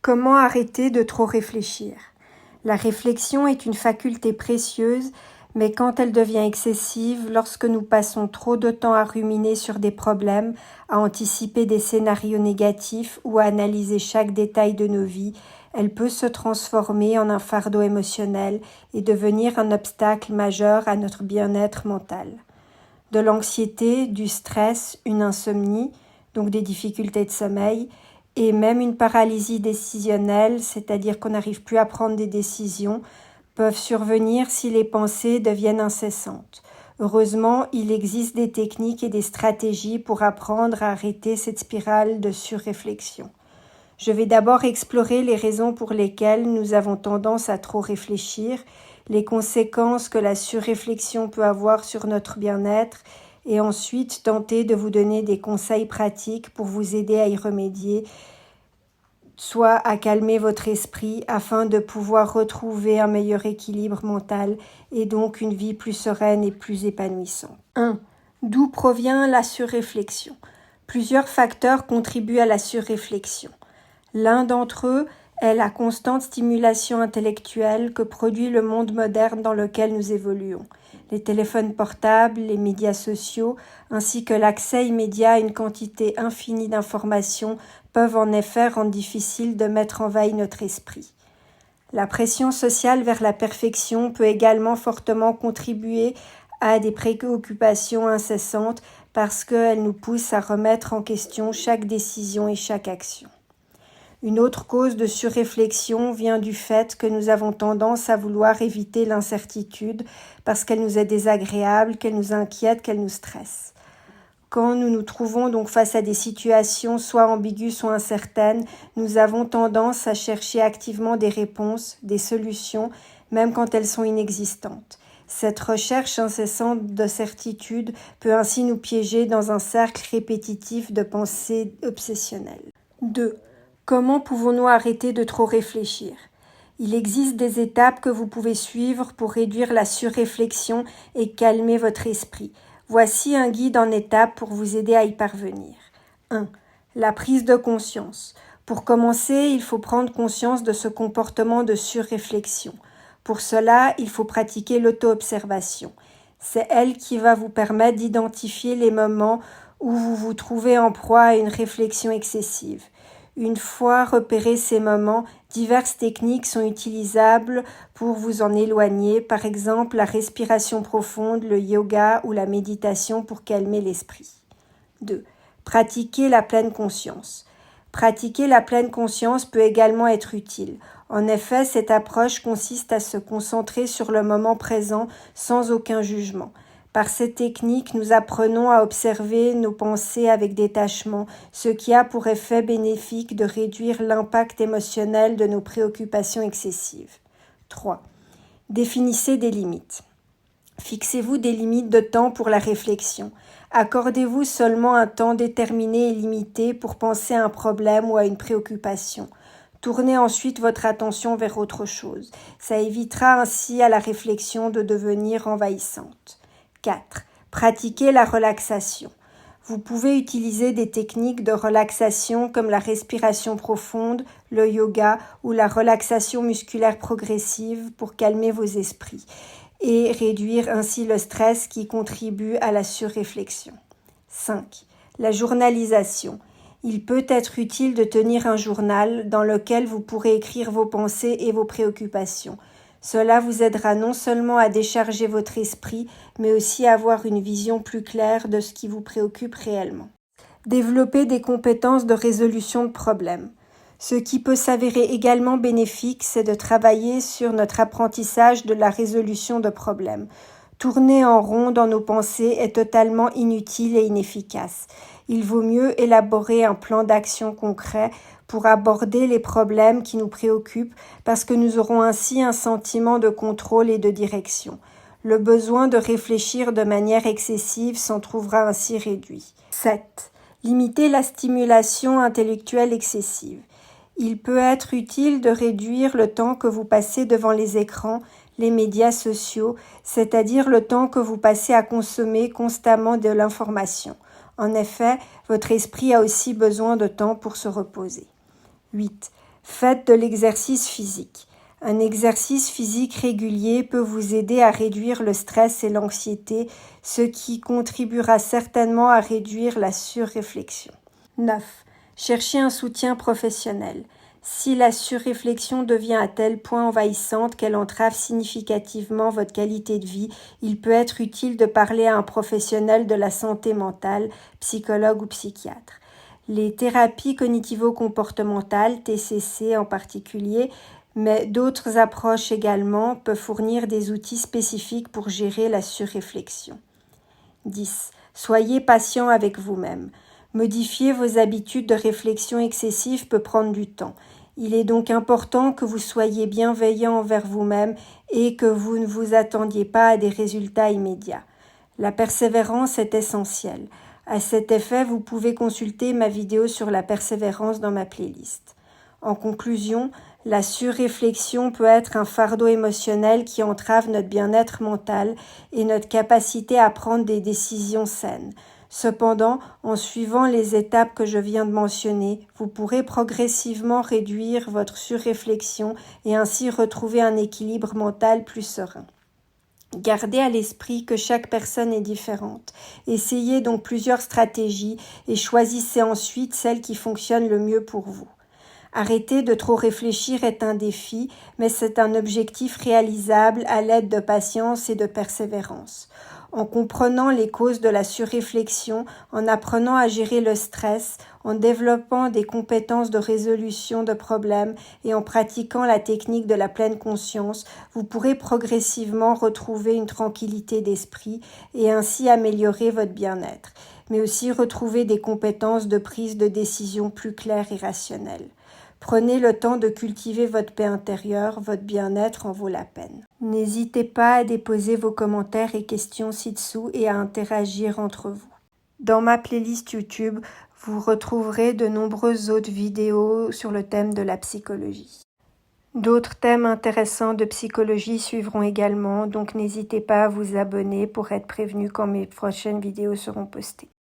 Comment arrêter de trop réfléchir? La réflexion est une faculté précieuse, mais quand elle devient excessive, lorsque nous passons trop de temps à ruminer sur des problèmes, à anticiper des scénarios négatifs ou à analyser chaque détail de nos vies, elle peut se transformer en un fardeau émotionnel et devenir un obstacle majeur à notre bien-être mental. De l'anxiété, du stress, une insomnie, donc des difficultés de sommeil, et même une paralysie décisionnelle, c'est-à-dire qu'on n'arrive plus à prendre des décisions, peuvent survenir si les pensées deviennent incessantes. Heureusement, il existe des techniques et des stratégies pour apprendre à arrêter cette spirale de surréflexion. Je vais d'abord explorer les raisons pour lesquelles nous avons tendance à trop réfléchir, les conséquences que la surréflexion peut avoir sur notre bien-être et ensuite tenter de vous donner des conseils pratiques pour vous aider à y remédier, soit à calmer votre esprit afin de pouvoir retrouver un meilleur équilibre mental et donc une vie plus sereine et plus épanouissante. 1. D'où provient la surréflexion? Plusieurs facteurs contribuent à la surréflexion. L'un d'entre eux est la constante stimulation intellectuelle que produit le monde moderne dans lequel nous évoluons. Les téléphones portables, les médias sociaux, ainsi que l'accès immédiat à une quantité infinie d'informations peuvent en effet rendre difficile de mettre en veille notre esprit. La pression sociale vers la perfection peut également fortement contribuer à des préoccupations incessantes parce qu'elle nous pousse à remettre en question chaque décision et chaque action. Une autre cause de surréflexion vient du fait que nous avons tendance à vouloir éviter l'incertitude parce qu'elle nous est désagréable, qu'elle nous inquiète, qu'elle nous stresse. Quand nous nous trouvons donc face à des situations soit ambiguës, soit incertaines, nous avons tendance à chercher activement des réponses, des solutions, même quand elles sont inexistantes. Cette recherche incessante de certitude peut ainsi nous piéger dans un cercle répétitif de pensées obsessionnelles. 2. Comment pouvons-nous arrêter de trop réfléchir? Il existe des étapes que vous pouvez suivre pour réduire la surréflexion et calmer votre esprit. Voici un guide en étapes pour vous aider à y parvenir. 1. La prise de conscience. Pour commencer, il faut prendre conscience de ce comportement de surréflexion. Pour cela, il faut pratiquer l'auto-observation. C'est elle qui va vous permettre d'identifier les moments où vous vous trouvez en proie à une réflexion excessive. Une fois repérés ces moments, diverses techniques sont utilisables pour vous en éloigner, par exemple la respiration profonde, le yoga ou la méditation pour calmer l'esprit. 2. Pratiquer la pleine conscience. Pratiquer la pleine conscience peut également être utile. En effet, cette approche consiste à se concentrer sur le moment présent sans aucun jugement. Par cette technique, nous apprenons à observer nos pensées avec détachement, ce qui a pour effet bénéfique de réduire l'impact émotionnel de nos préoccupations excessives. 3. Définissez des limites. Fixez-vous des limites de temps pour la réflexion. Accordez-vous seulement un temps déterminé et limité pour penser à un problème ou à une préoccupation. Tournez ensuite votre attention vers autre chose. Ça évitera ainsi à la réflexion de devenir envahissante. 4. Pratiquez la relaxation. Vous pouvez utiliser des techniques de relaxation comme la respiration profonde, le yoga ou la relaxation musculaire progressive pour calmer vos esprits et réduire ainsi le stress qui contribue à la surréflexion. 5. La journalisation. Il peut être utile de tenir un journal dans lequel vous pourrez écrire vos pensées et vos préoccupations. Cela vous aidera non seulement à décharger votre esprit, mais aussi à avoir une vision plus claire de ce qui vous préoccupe réellement. Développer des compétences de résolution de problèmes. Ce qui peut s'avérer également bénéfique, c'est de travailler sur notre apprentissage de la résolution de problèmes. Tourner en rond dans nos pensées est totalement inutile et inefficace. Il vaut mieux élaborer un plan d'action concret pour aborder les problèmes qui nous préoccupent parce que nous aurons ainsi un sentiment de contrôle et de direction. Le besoin de réfléchir de manière excessive s'en trouvera ainsi réduit. 7. Limiter la stimulation intellectuelle excessive. Il peut être utile de réduire le temps que vous passez devant les écrans, les médias sociaux, c'est-à-dire le temps que vous passez à consommer constamment de l'information. En effet, votre esprit a aussi besoin de temps pour se reposer. 8. Faites de l'exercice physique. Un exercice physique régulier peut vous aider à réduire le stress et l'anxiété, ce qui contribuera certainement à réduire la surréflexion. 9. Cherchez un soutien professionnel. Si la surréflexion devient à tel point envahissante qu'elle entrave significativement votre qualité de vie, il peut être utile de parler à un professionnel de la santé mentale, psychologue ou psychiatre. Les thérapies cognitivo-comportementales, TCC en particulier, mais d'autres approches également peuvent fournir des outils spécifiques pour gérer la surréflexion. 10. Soyez patient avec vous-même. Modifier vos habitudes de réflexion excessive peut prendre du temps. Il est donc important que vous soyez bienveillant envers vous-même et que vous ne vous attendiez pas à des résultats immédiats. La persévérance est essentielle. À cet effet, vous pouvez consulter ma vidéo sur la persévérance dans ma playlist. En conclusion, la surréflexion peut être un fardeau émotionnel qui entrave notre bien-être mental et notre capacité à prendre des décisions saines. Cependant, en suivant les étapes que je viens de mentionner, vous pourrez progressivement réduire votre surréflexion et ainsi retrouver un équilibre mental plus serein. Gardez à l'esprit que chaque personne est différente. Essayez donc plusieurs stratégies et choisissez ensuite celle qui fonctionne le mieux pour vous. Arrêter de trop réfléchir est un défi, mais c'est un objectif réalisable à l'aide de patience et de persévérance. En comprenant les causes de la surréflexion, en apprenant à gérer le stress, en développant des compétences de résolution de problèmes et en pratiquant la technique de la pleine conscience, vous pourrez progressivement retrouver une tranquillité d'esprit et ainsi améliorer votre bien-être, mais aussi retrouver des compétences de prise de décision plus claires et rationnelles. Prenez le temps de cultiver votre paix intérieure, votre bien-être en vaut la peine. N'hésitez pas à déposer vos commentaires et questions ci-dessous et à interagir entre vous. Dans ma playlist YouTube, vous retrouverez de nombreuses autres vidéos sur le thème de la psychologie. D'autres thèmes intéressants de psychologie suivront également, donc n'hésitez pas à vous abonner pour être prévenu quand mes prochaines vidéos seront postées.